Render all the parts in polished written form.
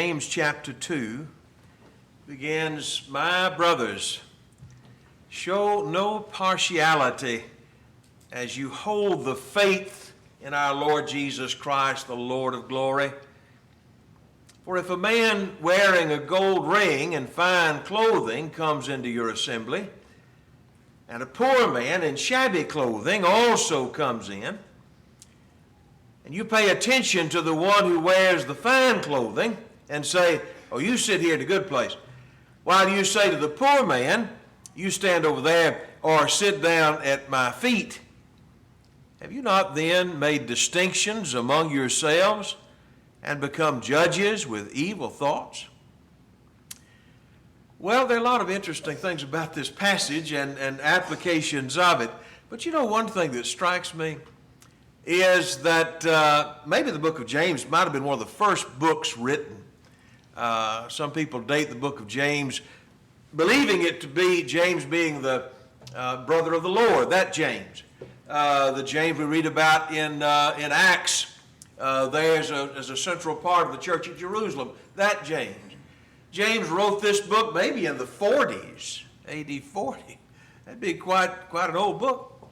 James chapter 2 begins, "My brothers, show no partiality as you hold the faith in our Lord Jesus Christ, the Lord of glory. For if a man wearing a gold ring and fine clothing comes into your assembly, and a poor man in shabby clothing also comes in, and you pay attention to the one who wears the fine clothing and say, 'Oh, you sit here at a good place,' while you say to the poor man, 'You stand over there,' or 'Sit down at my feet,' have you not then made distinctions among yourselves and become judges with evil thoughts?" Well, there are a lot of interesting things about this passage and applications of it. But you know, one thing that strikes me is that maybe the book of James might have been one of the first books written. Some people date the book of James, believing it to be James being the brother of the Lord, that James. The James we read about in Acts, there's a central part of the church at Jerusalem, that James. James wrote this book maybe in the 40s, AD 40. That'd be quite an old book.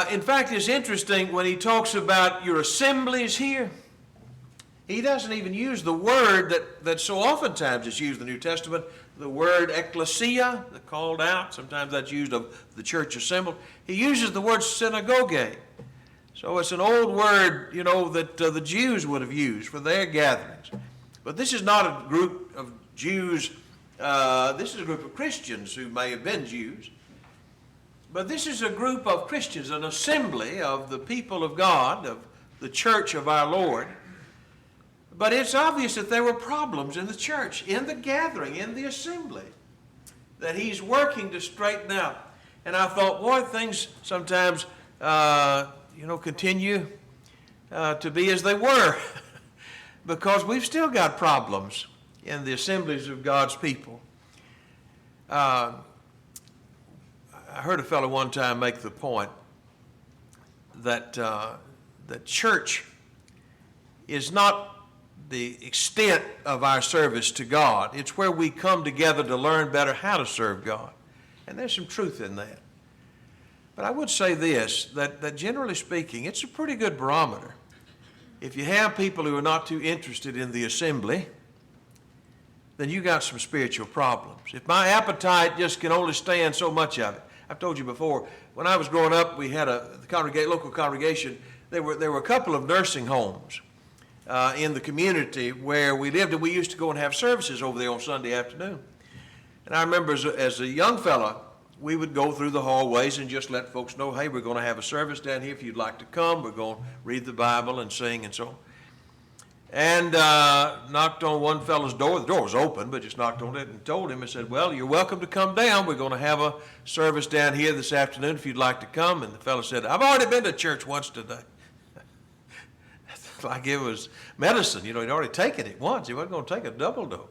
In fact, it's interesting when he talks about your assemblies here, he doesn't even use the word that so oftentimes is used in the New Testament, the word ecclesia, the called out. Sometimes that's used of the church assembled. He uses the word synagogue. So it's an old word, you know, that the Jews would have used for their gatherings. But this is not a group of Jews. This is a group of Christians who may have been Jews. But this is a group of Christians, an assembly of the people of God, of the church of our Lord. But it's obvious that there were problems in the church, in the gathering, in the assembly, that he's working to straighten out. And I thought, boy, things sometimes, continue to be as they were, because we've still got problems in the assemblies of God's people. I heard a fellow one time make the point that the church is not the extent of our service to God. It's where we come together to learn better how to serve God. And there's some truth in that. But I would say this, that generally speaking, it's a pretty good barometer. If you have people who are not too interested in the assembly, then you got some spiritual problems. If my appetite just can only stand so much of it. I've told you before, when I was growing up, we had local congregation. There were a couple of nursing homes in the community where we lived, and we used to go and have services over there on Sunday afternoon. And I remember as a young fella, we would go through the hallways and just let folks know, hey, we're going to have a service down here if you'd like to come. We're going to read the Bible and sing and so on. And knocked on one fellow's door. The door was open, but just knocked on it and told him, and said, well, you're welcome to come down. We're going to have a service down here this afternoon if you'd like to come. And the fellow said, I've already been to church once today. Like it was medicine. You know, he'd already taken it once. He wasn't going to take a double dose.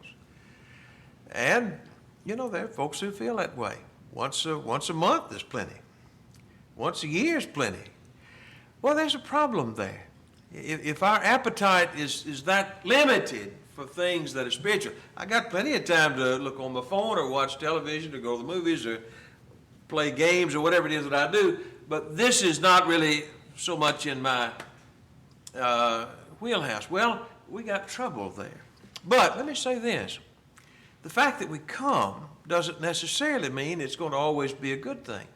And, you know, there are folks who feel that way. Once a month is plenty. Once a year is plenty. Well, there's a problem there. If our appetite is that limited for things that are spiritual, I got plenty of time to look on my phone or watch television or go to the movies or play games or whatever it is that I do, but this is not really so much in my wheelhouse. Well, we got trouble there. But let me say this. The fact that we come doesn't necessarily mean it's going to always be a good thing.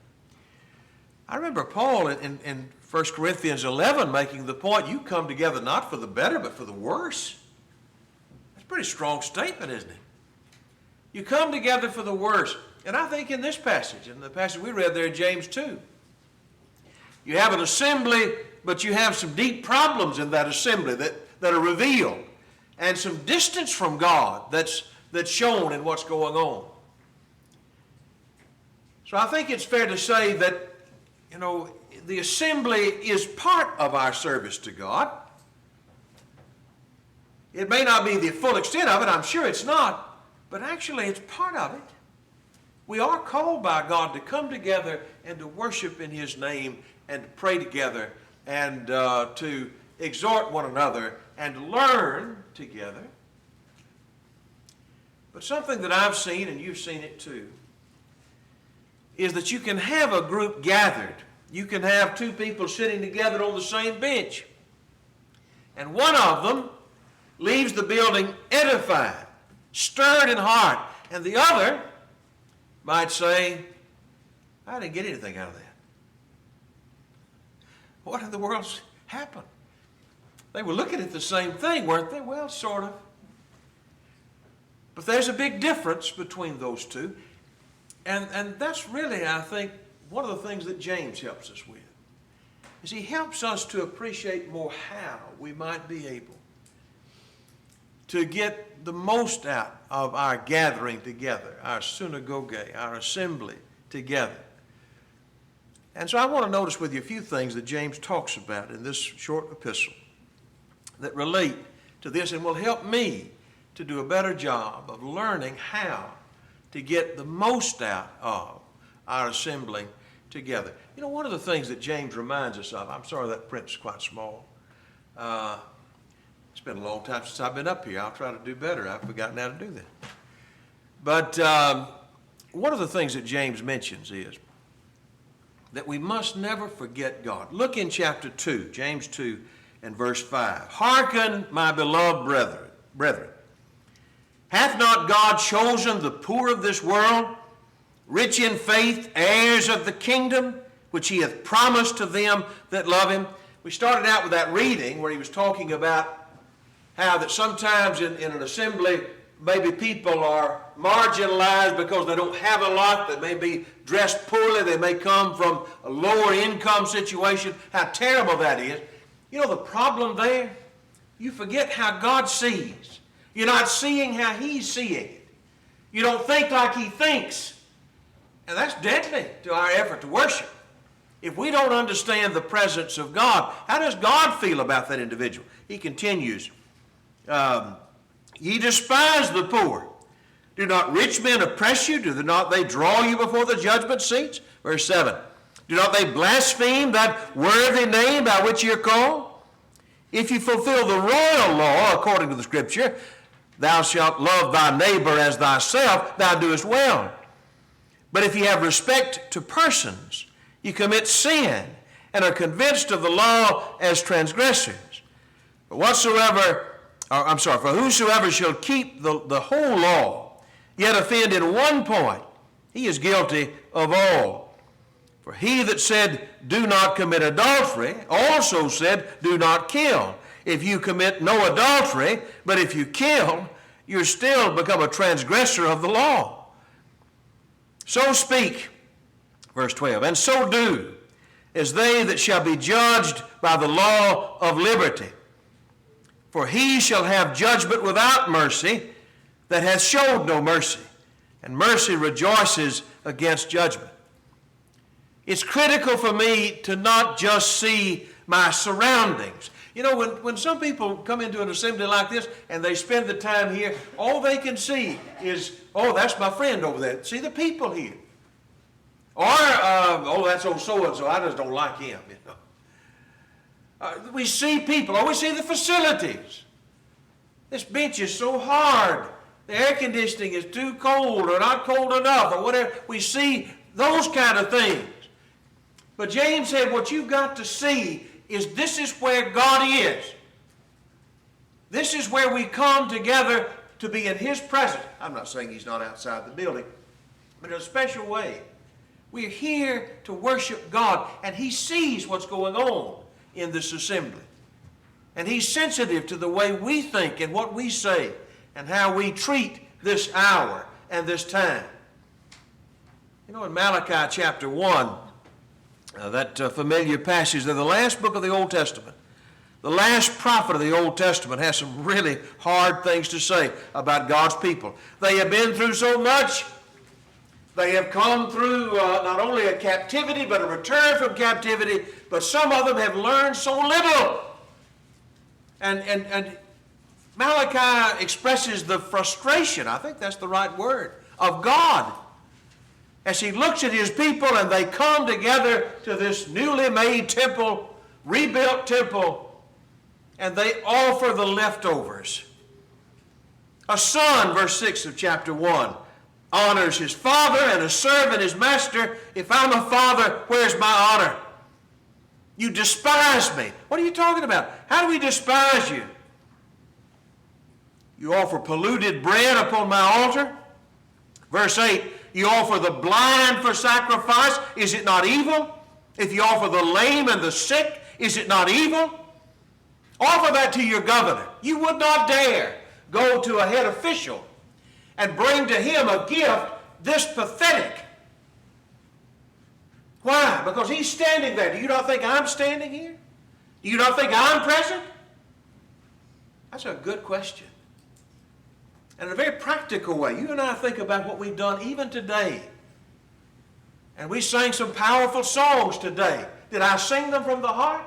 I remember Paul in 1 Corinthians 11 making the point, you come together not for the better, but for the worse. That's a pretty strong statement, isn't it? You come together for the worse. And I think in this passage, in the passage we read there in James 2, you have an assembly, but you have some deep problems in that assembly that are revealed, and some distance from God that's shown in what's going on. So I think it's fair to say that, you know, the assembly is part of our service to God. It may not be the full extent of it, I'm sure it's not, but actually it's part of it. We are called by God to come together and to worship in His name and to pray together and to exhort one another, and learn together. But something that I've seen, and you've seen it too, is that you can have a group gathered. You can have two people sitting together on the same bench. And one of them leaves the building edified, stirred in heart. And the other might say, I didn't get anything out of that. What in the world's happened? They were looking at the same thing, weren't they? Well, sort of. But there's a big difference between those two. And that's really, I think, one of the things that James helps us with. Is he helps us to appreciate more how we might be able to get the most out of our gathering together, our synagogue, our assembly together. And so I want to notice with you a few things that James talks about in this short epistle that relate to this and will help me to do a better job of learning how to get the most out of our assembling together. You know, one of the things that James reminds us of, I'm sorry that print's quite small. It's been a long time since I've been up here. I'll try to do better. I've forgotten how to do that. But one of the things that James mentions is that we must never forget God. Look in chapter 2, James 2 and verse 5. Hearken, my beloved brethren. Hath not God chosen the poor of this world, rich in faith, heirs of the kingdom, which he hath promised to them that love him? We started out with that reading where he was talking about how that sometimes in an assembly, maybe people are marginalized because they don't have a lot. They may be dressed poorly. They may come from a lower income situation. How terrible that is. You know the problem there? You forget how God sees. You're not seeing how he's seeing it. You don't think like he thinks. And that's deadly to our effort to worship. If we don't understand the presence of God, how does God feel about that individual? He continues, ye despise the poor. Do not rich men oppress you? Do not they draw you before the judgment seats? Verse 7. Do not they blaspheme that worthy name by which you are called? If you fulfill the royal law according to the Scripture, thou shalt love thy neighbor as thyself, thou doest well. But if you have respect to persons, you commit sin and are convinced of the law as transgressors. For whosoever shall keep the whole law, yet offend in one point, he is guilty of all. For he that said, do not commit adultery, also said, do not kill. If you commit no adultery, but if you kill, you still become a transgressor of the law. So speak, verse 12, and so do, as they that shall be judged by the law of liberty. For he shall have judgment without mercy that hath showed no mercy, and mercy rejoices against judgment. It's critical for me to not just see my surroundings. You know, when some people come into an assembly like this and they spend the time here, all they can see is, oh, that's my friend over there. See the people here. Or, oh, that's old so-and-so. I just don't like him, you know. We see people, or we see the facilities. This bench is so hard. The air conditioning is too cold or not cold enough or whatever. We see those kind of things. But James said what you've got to see is this is where God is. This is where we come together to be in his presence. I'm not saying he's not outside the building, but in a special way. We're here to worship God, and he sees what's going on in this assembly. And he's sensitive to the way we think and what we say and how we treat this hour and this time. You know, in Malachi chapter 1, that familiar passage, they're the last book of the Old Testament. The last prophet of the Old Testament has some really hard things to say about God's people. They have been through so much. They have come through not only a captivity, but a return from captivity, but some of them have learned so little. And Malachi expresses the frustration, I think that's the right word, of God as he looks at his people and they come together to this newly made temple, rebuilt temple, and they offer the leftovers. A son, verse 6 of chapter 1, honors his father, and a servant his master. If I'm a father, where's my honor? You despise me. What are you talking about? How do we despise you? You offer polluted bread upon my altar. Verse 8, you offer the blind for sacrifice. Is it not evil? If you offer the lame and the sick, is it not evil? Offer that to your governor. You would not dare go to a head official and bring to him a gift this pathetic. Why? Because he's standing there. Do you not think I'm standing here? Do you not think I'm present? That's a good question. And in a very practical way, you and I think about what we've done even today. And we sang some powerful songs today. Did I sing them from the heart?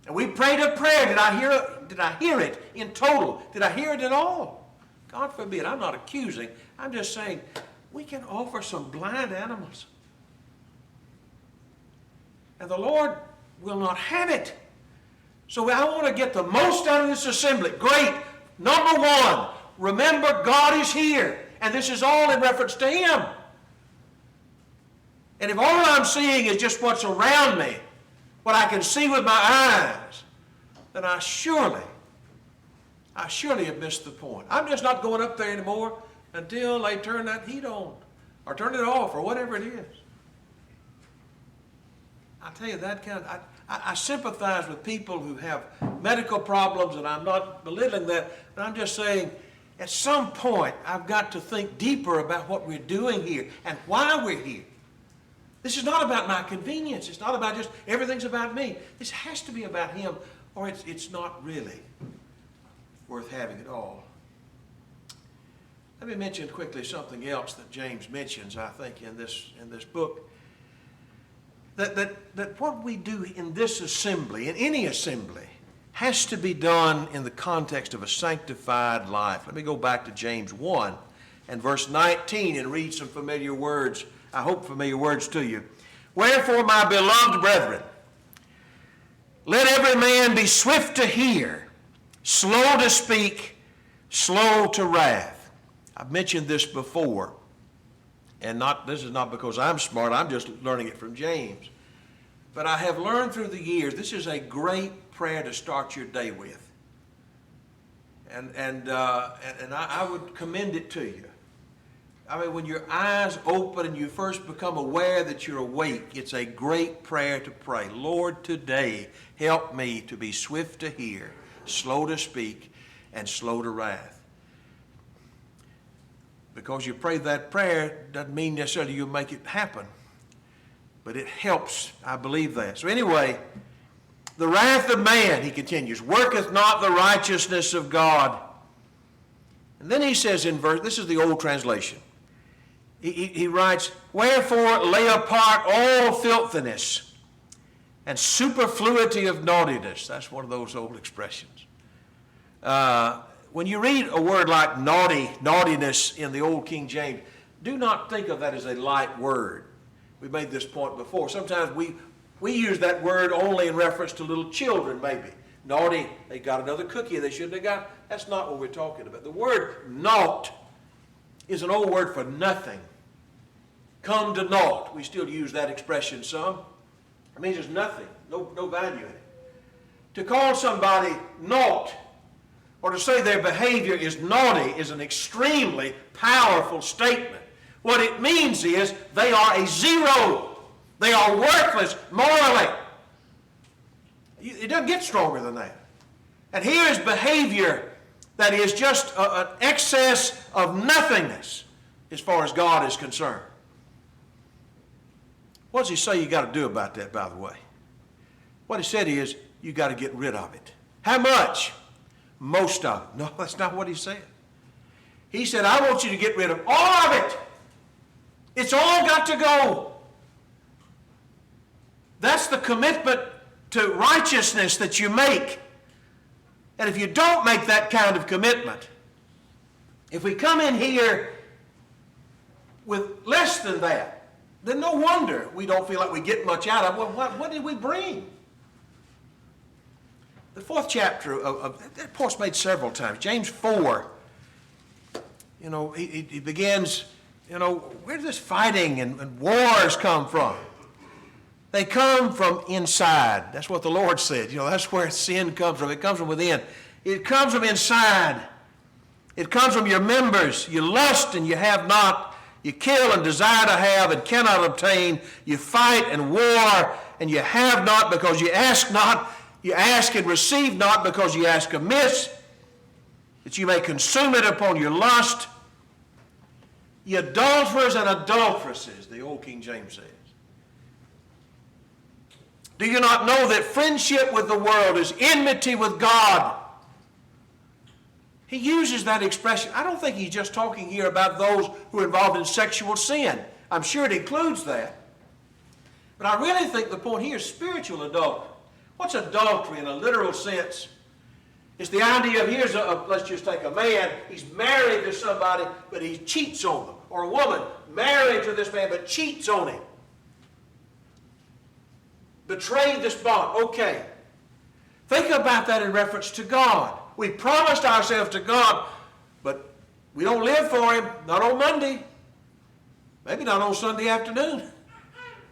And we prayed a prayer. Did I hear it in total? Did I hear it at all? God forbid. I'm not accusing. I'm just saying we can offer some blind animals. And the Lord will not have it. So I want to get the most out of this assembly. Great. Number one, remember God is here. And this is all in reference to Him. And if all I'm seeing is just what's around me, what I can see with my eyes, then I surely have missed the point. I'm just not going up there anymore until they turn that heat on or turn it off or whatever it is. I tell you, that kind of, I sympathize with people who have medical problems, and I'm not belittling that, but I'm just saying at some point I've got to think deeper about what we're doing here and why we're here. This is not about my convenience. It's not about just everything's about me. This has to be about Him, or it's not really worth having at all. Let me mention quickly something else that James mentions, I think, in this book. That what we do in this assembly, in any assembly, has to be done in the context of a sanctified life. Let me go back to James 1 and verse 19 and read some familiar words. I hope familiar words to you. Wherefore, my beloved brethren, let every man be swift to hear, slow to speak, slow to wrath. I've mentioned this before, and this is not because I'm smart, I'm just learning it from James. But I have learned through the years, this is a great prayer to start your day with. And I would commend it to you. I mean, when your eyes open and you first become aware that you're awake, it's a great prayer to pray. Lord, today, help me to be swift to hear, slow to speak, and slow to wrath. Because you pray that prayer doesn't mean necessarily you'll make it happen. But it helps, I believe that. So anyway, the wrath of man, he continues, worketh not the righteousness of God. And then he says in verse, this is the old translation. He writes, wherefore lay apart all filthiness and superfluity of naughtiness. That's one of those old expressions. When you read a word like naughtiness in the old King James, do not think of that as a light word. We made this point before. Sometimes we use that word only in reference to little children, maybe. Naughty, they got another cookie they shouldn't have got. That's not what we're talking about. The word naught is an old word for nothing. Come to naught. We still use that expression some. It means there's nothing, no value in it. To call somebody naught or to say their behavior is naughty is an extremely powerful statement. What it means is they are a zero. They are worthless morally. It doesn't get stronger than that. And here is behavior that is just an excess of nothingness as far as God is concerned. What does he say you got to do about that, by the way? What he said is you got to get rid of it. How much? Most of it. No, that's not what he said. He said, I want you to get rid of all of it. It's all got to go. That's the commitment to righteousness that you make. And if you don't make that kind of commitment, if we come in here with less than that, then no wonder we don't feel like we get much out of it. Well, what did we bring? The fourth chapter that point's made several times. James 4, he begins, where does this fighting and wars come from? They come from inside. That's what the Lord said. That's where sin comes from. It comes from within. It comes from inside. It comes from your members. You lust and you have not. You kill and desire to have and cannot obtain. You fight and war and you have not because you ask not. You ask and receive not because you ask amiss, that you may consume it upon your lust. Ye adulterers and adulteresses, the old King James says. Do you not know that friendship with the world is enmity with God? He uses that expression. I don't think he's just talking here about those who are involved in sexual sin. I'm sure it includes that. But I really think the point here is spiritual adultery. What's adultery in a literal sense? It's the idea of, let's just take a man, he's married to somebody, but he cheats on them. Or a woman married to this man, but cheats on him. Betrayed this bond. Okay. Think about that in reference to God. We promised ourselves to God, but we don't live for Him. Not on Monday. Maybe not on Sunday afternoon.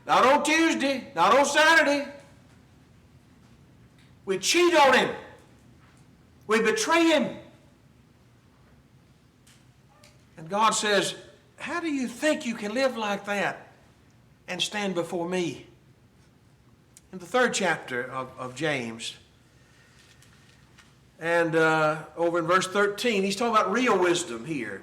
Not on Tuesday. Not on Saturday. We cheat on Him. We betray Him. And God says, how do you think you can live like that and stand before me? In the third chapter of James, and over in verse 13, he's talking about real wisdom here.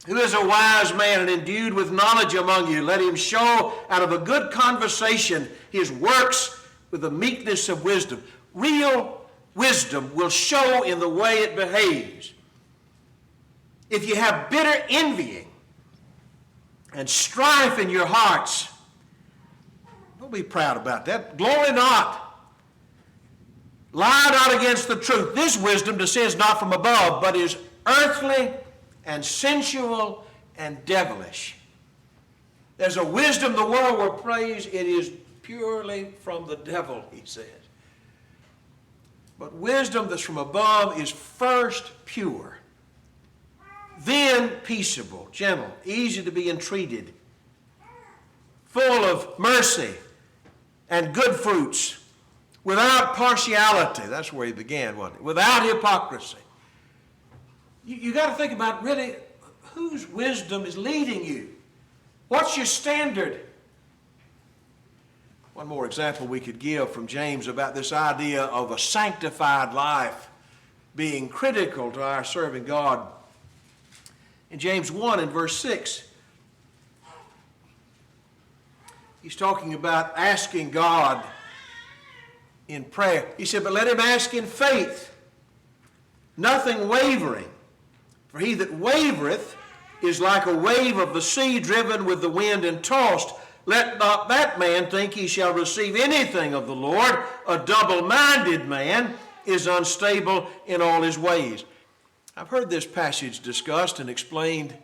Who is a wise man and endued with knowledge among you? Let him show out of a good conversation his works with the meekness of wisdom. Real wisdom will show in the way it behaves. If you have bitter envying and strife in your hearts, don't be proud about that. Glory not. Lie not against the truth. This wisdom descends not from above, but is earthly and sensual and devilish. There's a wisdom the world will praise. It is purely from the devil, he says. But wisdom that's from above is first pure, then peaceable, gentle, easy to be entreated, full of mercy and good fruits, without partiality. That's where he began, wasn't it? Without hypocrisy. You got to think about really whose wisdom is leading you. What's your standard? One more example we could give from James about this idea of a sanctified life being critical to our serving God. In James 1 and verse 6, he's talking about asking God in prayer. He said, but let him ask in faith, nothing wavering. For he that wavereth is like a wave of the sea driven with the wind and tossed. Let not that man think he shall receive anything of the Lord. A double-minded man is unstable in all his ways. I've heard this passage discussed and explained,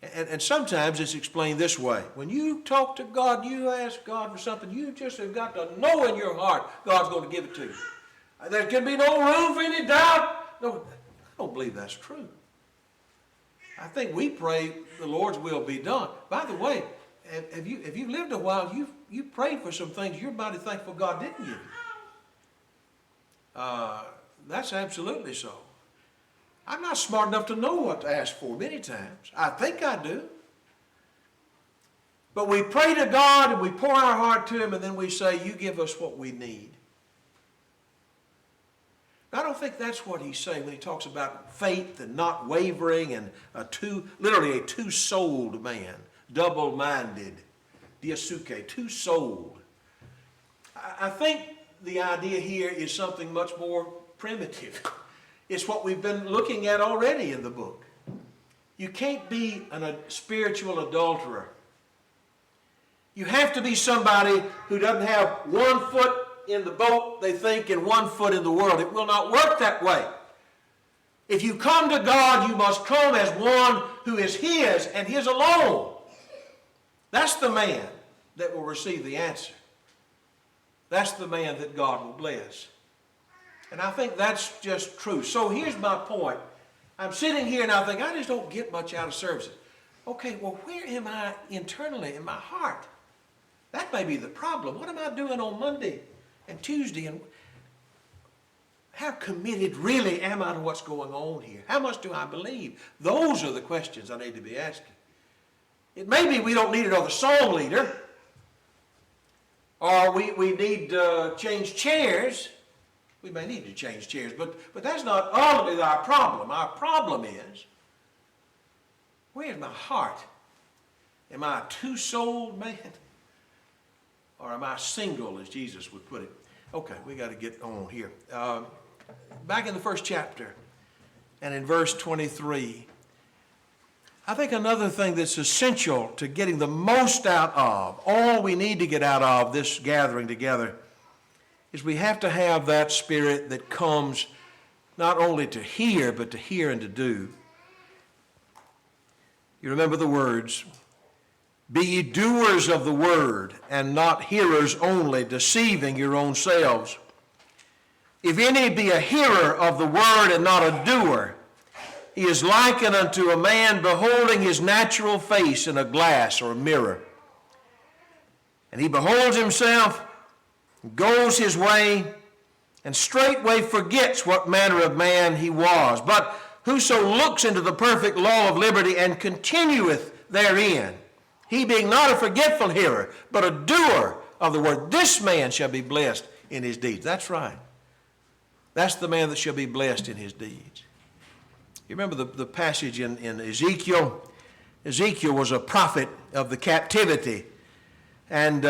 and sometimes it's explained this way. When you talk to God, you ask God for something, you just have got to know in your heart God's going to give it to you. There can be no room for any doubt. No, I don't believe that's true. I think we pray the Lord's will be done. By the way, if you've lived a while, you prayed for some things you're mighty thankful God didn't give you. That's absolutely so. I'm not smart enough to know what to ask for many times. I think I do. But we pray to God and we pour our heart to Him and then we say, you give us what we need. I don't think that's what he's saying when he talks about faith and not wavering and literally a two-souled man, double-minded, diasuke, two-souled. I think the idea here is something much more primitive. It's what we've been looking at already in the book. You can't be a spiritual adulterer. You have to be somebody who doesn't have 1 foot in the boat, they think, and 1 foot in the world. It will not work that way. If you come to God, you must come as one who is His and His alone. That's the man that will receive the answer. That's the man that God will bless. And I think that's just true. So here's my point. I'm sitting here and I think, I just don't get much out of services. Okay, well, where am I internally in my heart? That may be the problem. What am I doing on Monday and Tuesday? And how committed really am I to what's going on here? How much do I believe? Those are the questions I need to be asking. It may be we don't need another song leader, or we need to change chairs. We may need to change chairs, but that's not ultimately our problem. Our problem is, where's my heart? Am I a two-souled man? Or am I single, as Jesus would put it? Okay, we got to get on here. Back in the first chapter, and in verse 23, I think another thing that's essential to getting the most out of, all we need to get out of this gathering together, is we have to have that spirit that comes not only to hear, but to hear and to do. You remember the words, "Be ye doers of the word, and not hearers only, deceiving your own selves. If any be a hearer of the word and not a doer, he is likened unto a man beholding his natural face in a glass or a mirror. And he beholds himself, goes his way, and straightway forgets what manner of man he was. But whoso looks into the perfect law of liberty and continueth therein, he being not a forgetful hearer, but a doer of the word, this man shall be blessed in his deeds." That's right. That's the man that shall be blessed in his deeds. You remember the passage in Ezekiel? Ezekiel was a prophet of the captivity and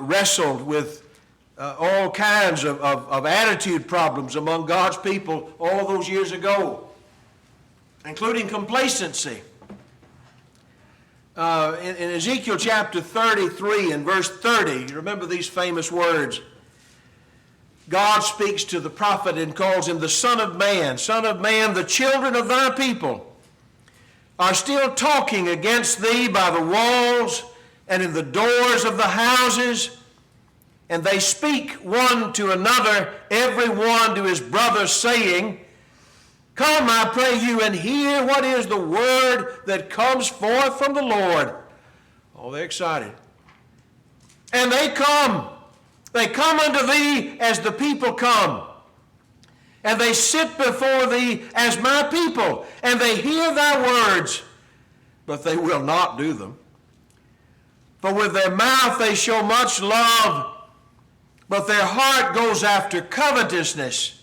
wrestled with all kinds of attitude problems among God's people all those years ago, including complacency. In Ezekiel chapter 33 and verse 30, you remember these famous words. God speaks to the prophet and calls him the Son of Man. "Son of man, the children of thy people are still talking against thee by the walls and in the doors of the houses, and they speak one to another, every one to his brother, saying, Come, I pray you, and hear what is the word that comes forth from the Lord." Oh, they're excited. "And they come unto thee as the people come, and they sit before thee as my people, and they hear thy words, but they will not do them. For with their mouth they show much love, but their heart goes after covetousness.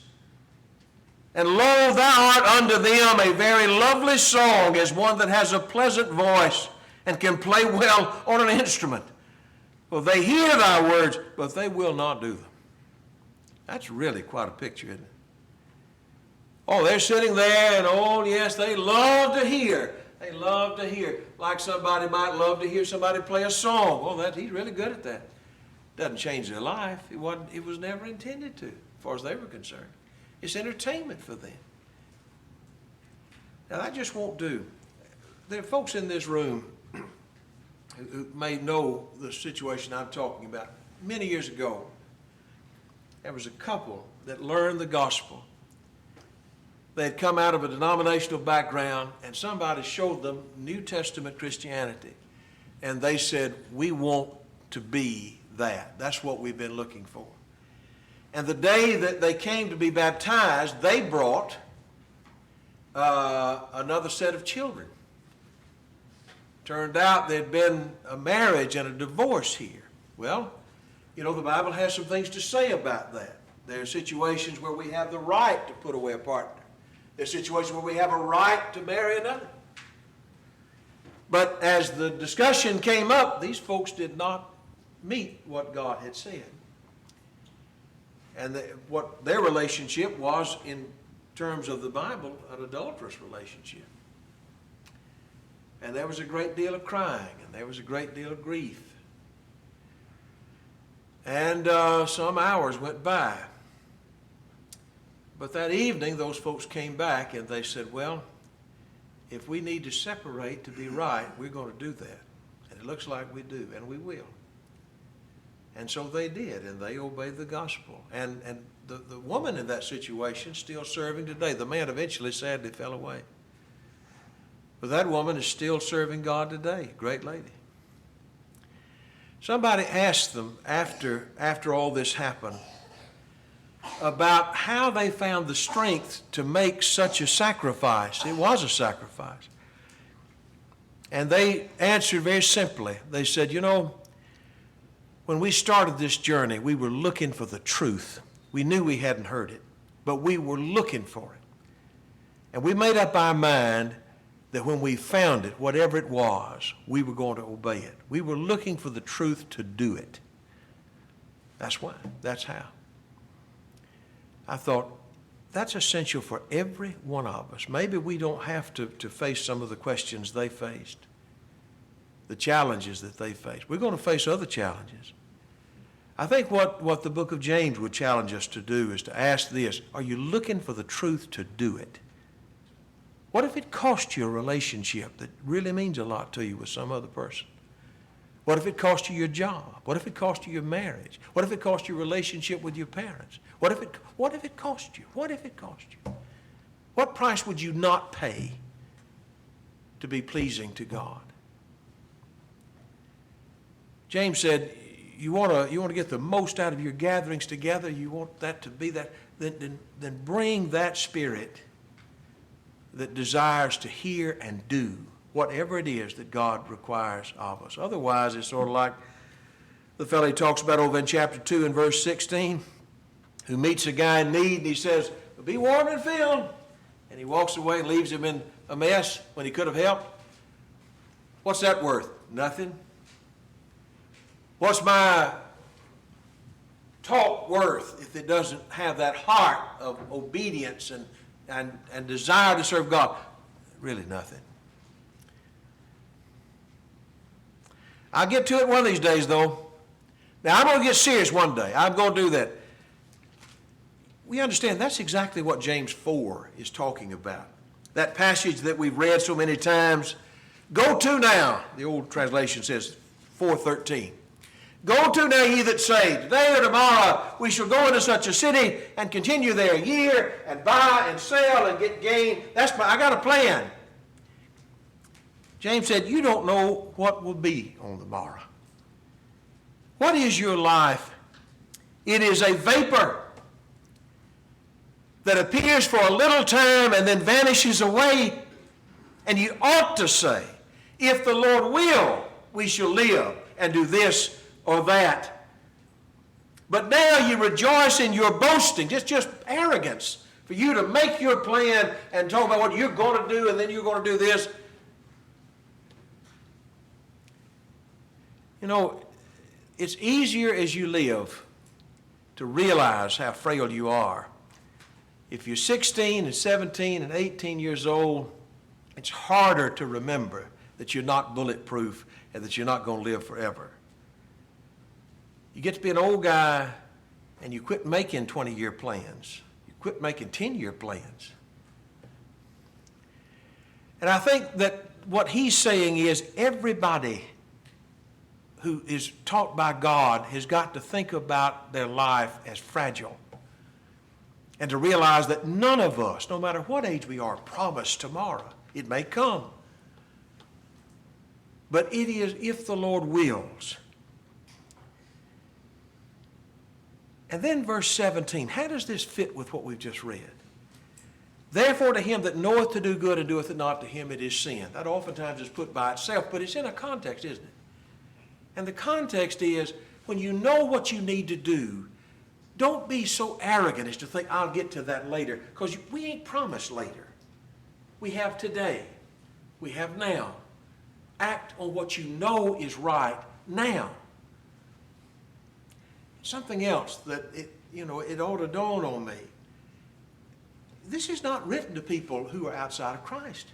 And lo, thou art unto them a very lovely song, as one that has a pleasant voice and can play well on an instrument. For they hear thy words, but they will not do them." That's really quite a picture, isn't it? Oh, they're sitting there, and oh, yes, they love to hear. They love to hear. Like somebody might love to hear somebody play a song. Oh, he's really good at that. Doesn't change their life. It was never intended to, as far as they were concerned. It's entertainment for them. Now, that just won't do. There are folks in this room who may know the situation I'm talking about. Many years ago, there was a couple that learned the gospel. They had come out of a denominational background, and somebody showed them New Testament Christianity. And they said, "We want to be that. That's what we've been looking for." And the day that they came to be baptized, they brought another set of children. Turned out there'd been a marriage and a divorce here. Well, you know, the Bible has some things to say about that. There are situations where we have the right to put away a partner. There's situations where we have a right to marry another. But as the discussion came up, these folks did not meet what God had said. And what their relationship was, in terms of the Bible, an adulterous relationship. And there was a great deal of crying, and there was a great deal of grief. And some hours went by. But that evening, those folks came back and they said, "Well, if we need to separate to be right, we're going to do that. And it looks like we do, and we will." And so they did, and they obeyed the gospel. And the woman in that situation still serving today. The man eventually sadly fell away. But that woman is still serving God today, great lady. Somebody asked them after all this happened about how they found the strength to make such a sacrifice. It was a sacrifice. And they answered very simply. They said, you know, when we started this journey, we were looking for the truth. We knew we hadn't heard it, but we were looking for it. And we made up our mind that when we found it, whatever it was, we were going to obey it. We were looking for the truth to do it. That's why. That's how. I thought, that's essential for every one of us. Maybe we don't have to face some of the questions they faced, the challenges that they faced. We're going to face other challenges. I think what the book of James would challenge us to do is to ask this: are you looking for the truth to do it? What if it cost you a relationship that really means a lot to you with some other person? What if it cost you your job? What if it cost you your marriage? What if it cost you a relationship with your parents? What if it cost you? What if it cost you? What price would you not pay to be pleasing to God? James said, you want to get the most out of your gatherings together, you want that to be that, then bring that spirit that desires to hear and do whatever it is that God requires of us. Otherwise, it's sort of like the fellow he talks about over in chapter 2 and verse 16, who meets a guy in need and he says, be warm and filled. And he walks away and leaves him in a mess when he could have helped. What's that worth? Nothing. What's my talk worth if it doesn't have that heart of obedience and desire to serve God? Really nothing. I'll get to it one of these days, though. Now, I'm going to get serious one day. I'm going to do that. We understand that's exactly what James 4 is talking about. That passage that we've read so many times. Go to now, the old translation says 4:13. Go to now, ye that say, today or tomorrow we shall go into such a city and continue there a year and buy and sell and get gain. I got a plan. James said, you don't know what will be on the morrow. What is your life? It is a vapor that appears for a little time and then vanishes away. And you ought to say, if the Lord will, we shall live and do this or that. But now you rejoice in your boasting, just arrogance, for you to make your plan and talk about what you're going to do and then you're going to do this. You know, it's easier as you live to realize how frail you are. If you're 16 and 17 and 18 years old, it's harder to remember that you're not bulletproof and that you're not going to live forever. You get to be an old guy and you quit making 20-year plans. You quit making 10-year plans. And I think that what he's saying is everybody who is taught by God has got to think about their life as fragile and to realize that none of us, no matter what age we are, promise tomorrow. It may come. But it is if the Lord wills. And then verse 17, how does this fit with what we've just read? Therefore to him that knoweth to do good and doeth it not, to him it is sin. That oftentimes is put by itself, but it's in a context, isn't it? And the context is, when you know what you need to do, don't be so arrogant as to think, I'll get to that later, because we ain't promised later. We have today. We have now. Act on what you know is right now. Something else that it ought to dawn on me. This is not written to people who are outside of Christ.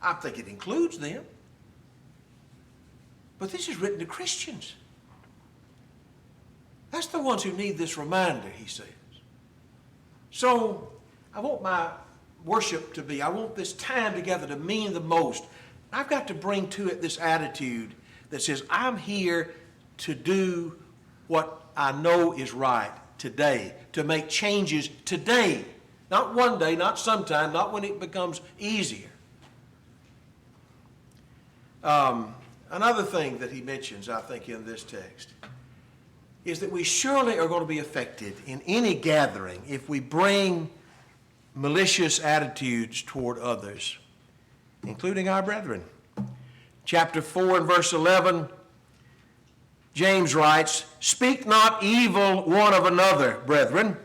I think it includes them. But this is written to Christians. That's the ones who need this reminder, he says. So I want my worship to be, I want this time together to mean the most. I've got to bring to it this attitude that says, I'm here to do what I know is right today, to make changes today. Not one day, not sometime, not when it becomes easier. Another thing that he mentions, I think, in this text is that we surely are going to be affected in any gathering if we bring malicious attitudes toward others, including our brethren. Chapter 4 and verse 11, James writes, "Speak not evil one of another, brethren.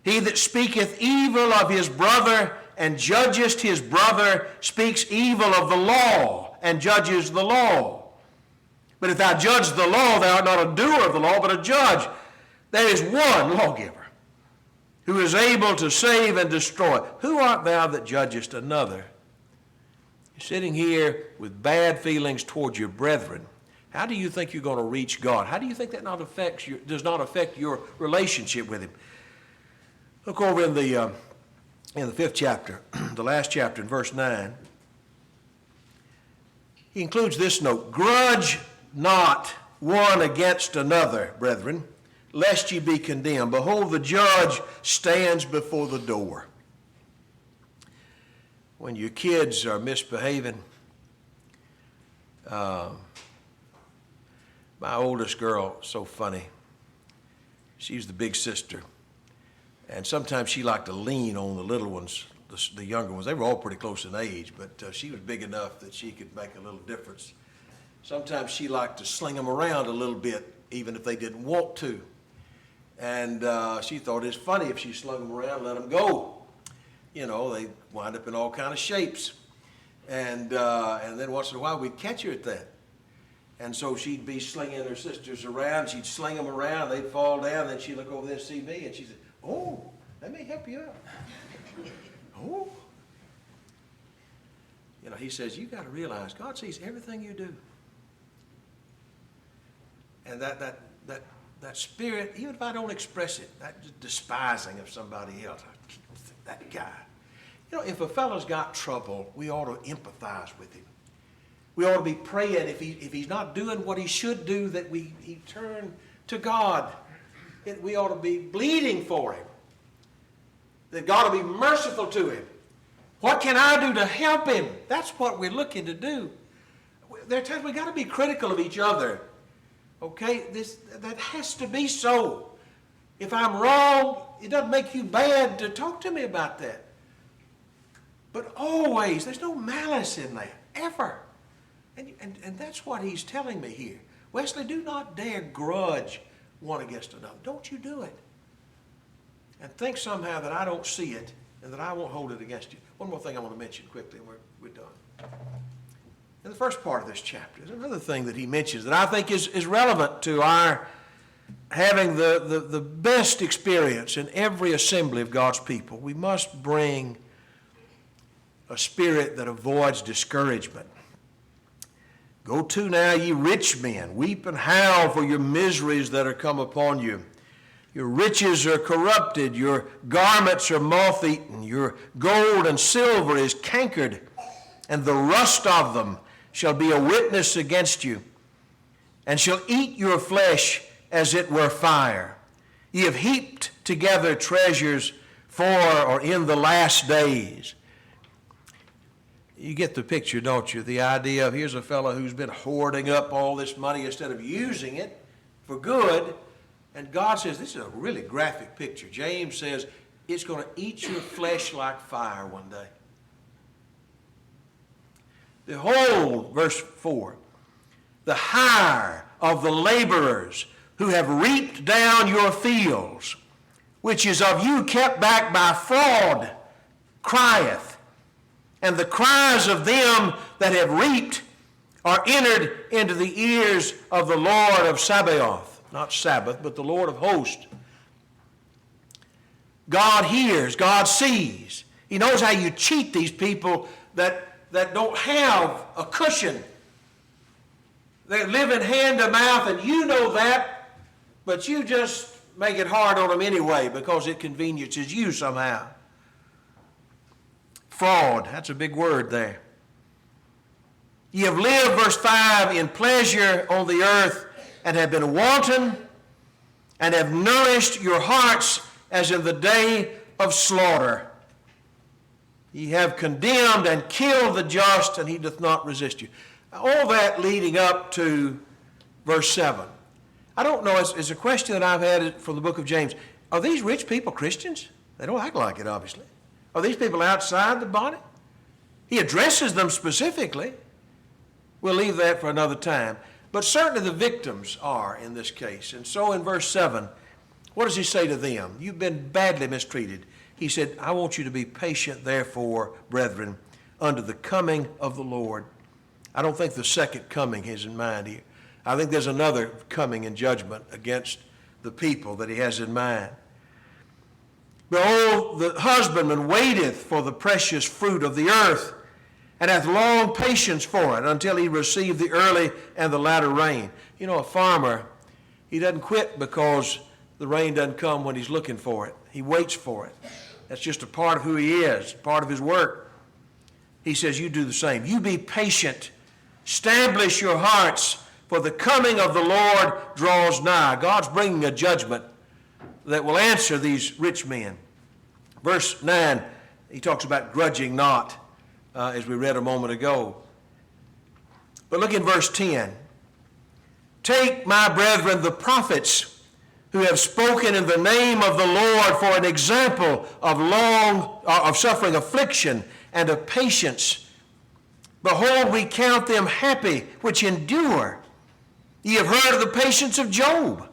He that speaketh evil of his brother and judgeth his brother speaks evil of the law and judges the law. But if thou judge the law, thou art not a doer of the law, but a judge. There is one lawgiver who is able to save and destroy. Who art thou that judgest another?" You're sitting here with bad feelings towards your brethren. How do you think you're going to reach God? How do you think that does not affect your relationship with him? Look over in the 5th chapter, the last chapter in verse 9. He includes this note: "Grudge not one against another, brethren, lest ye be condemned. Behold, the judge stands before the door." When your kids are misbehaving, my oldest girl, so funny, she's the big sister, and sometimes she liked to lean on the little ones, the younger ones. They were all pretty close in age, but she was big enough that she could make a little difference. Sometimes she liked to sling them around a little bit, even if they didn't want to. And she thought it was funny if she slung them around and let them go. You know, they wind up in all kind of shapes. And then once in a while we'd catch her at that. And so she'd be slinging her sisters around. She'd sling them around. They'd fall down. Then she'd look over there and see me. And she said, "Oh, let me help you out." Oh. You know, he says, you got to realize God sees everything you do. And that spirit, even if I don't express it, that despising of somebody else, that guy. You know, if a fellow's got trouble, we ought to empathize with him. We ought to be praying if he's not doing what he should do, that he turn to God. We ought to be bleeding for him. That God will be merciful to him. What can I do to help him? That's what we're looking to do. There are times we've got to be critical of each other. Okay? That has to be so. If I'm wrong, it doesn't make you bad to talk to me about that. But always, there's no malice in that, ever. And that's what he's telling me here. Wesley, do not dare grudge one against another. Don't you do it. And think somehow that I don't see it and that I won't hold it against you. One more thing I want to mention quickly, and we're done. In the first part of this chapter, there's another thing that he mentions that I think is relevant to our having the best experience in every assembly of God's people. We must bring a spirit that avoids discouragement. "Go to now, ye rich men, weep and howl for your miseries that are come upon you. Your riches are corrupted, your garments are moth-eaten, your gold and silver is cankered, and the rust of them shall be a witness against you, and shall eat your flesh as it were fire. Ye have heaped together treasures for or in the last days." You get the picture, don't you? The idea of here's a fellow who's been hoarding up all this money instead of using it for good. And God says, this is a really graphic picture. James says, it's going to eat your flesh like fire one day. Behold, verse 4, the hire of the laborers who have reaped down your fields, which is of you kept back by fraud, crieth. And the cries of them that have reaped are entered into the ears of the Lord of Sabaoth. Not Sabbath, but the Lord of hosts. God hears, God sees. He knows how you cheat these people that don't have a cushion. They're living hand to mouth, and you know that, but you just make it hard on them anyway because it conveniences you somehow. Fraud, that's a big word there. Ye have lived, verse 5, in pleasure on the earth, and have been wanton, and have nourished your hearts as in the day of slaughter. Ye have condemned and killed the just, and he doth not resist you. All that leading up to verse 7. I don't know, it's a question that I've had from the book of James. Are these rich people Christians? They don't act like it, obviously. Are these people outside the body? He addresses them specifically. We'll leave that for another time. But certainly the victims are in this case. And so in verse 7, what does he say to them? You've been badly mistreated. He said, I want you to be patient, therefore, brethren, unto the coming of the Lord. I don't think the second coming is in mind here. I think there's another coming in judgment against the people that he has in mind. Behold, the husbandman waiteth for the precious fruit of the earth, and hath long patience for it until he receive the early and the latter rain. You know, a farmer, he doesn't quit because the rain doesn't come when he's looking for it. He waits for it. That's just a part of who he is, part of his work. He says, you do the same. You be patient. Establish your hearts, for the coming of the Lord draws nigh. God's bringing a judgment that will answer these rich men. Verse 9, he talks about grudging not, as we read a moment ago. But look in verse 10. Take, my brethren, the prophets who have spoken in the name of the Lord for an example of suffering affliction and of patience. Behold, we count them happy which endure. Ye have heard of the patience of Job,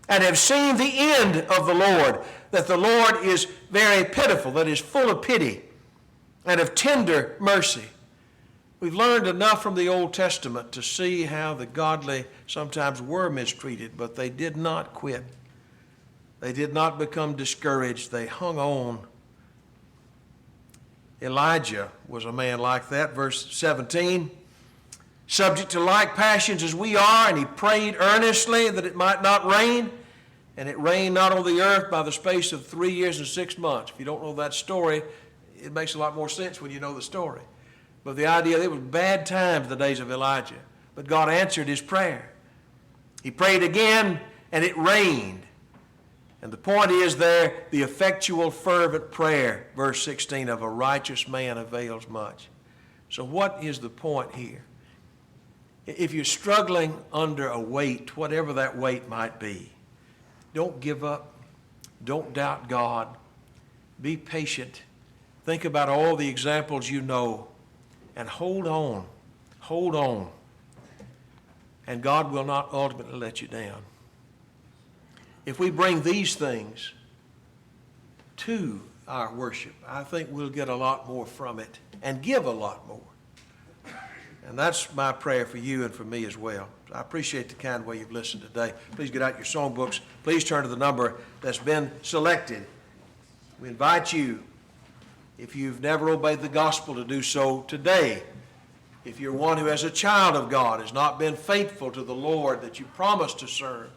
and have seen the end of the Lord, that the Lord is very pitiful, that is full of pity, and of tender mercy. We've learned enough from the Old Testament to see how the godly sometimes were mistreated, but they did not quit. They did not become discouraged. They hung on. Elijah was a man like that. Verse 17, subject to like passions as we are, and he prayed earnestly that it might not rain. And it rained not on the earth by the space of 3 years and 6 months. If you don't know that story, it makes a lot more sense when you know the story. But the idea, it was bad times the days of Elijah. But God answered his prayer. He prayed again, and it rained. And the point is there, the effectual fervent prayer, verse 16, of a righteous man avails much. So what is the point here? If you're struggling under a weight, whatever that weight might be, don't give up. Don't doubt God. Be patient. Think about all the examples you know and hold on. Hold on. And God will not ultimately let you down. If we bring these things to our worship, I think we'll get a lot more from it and give a lot more. And that's my prayer for you and for me as well. I appreciate the kind way you've listened today. Please get out your songbooks. Please turn to the number that's been selected. We invite you, if you've never obeyed the gospel, to do so today. If you're one who, as a child of God, has not been faithful to the Lord that you promised to serve,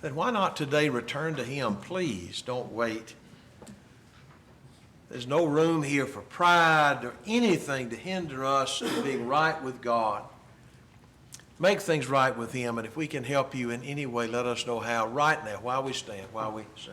then why not today return to him? Please don't wait. There's no room here for pride or anything to hinder us from being right with God. Make things right with him, and if we can help you in any way, let us know how right now while we stand, while we sing.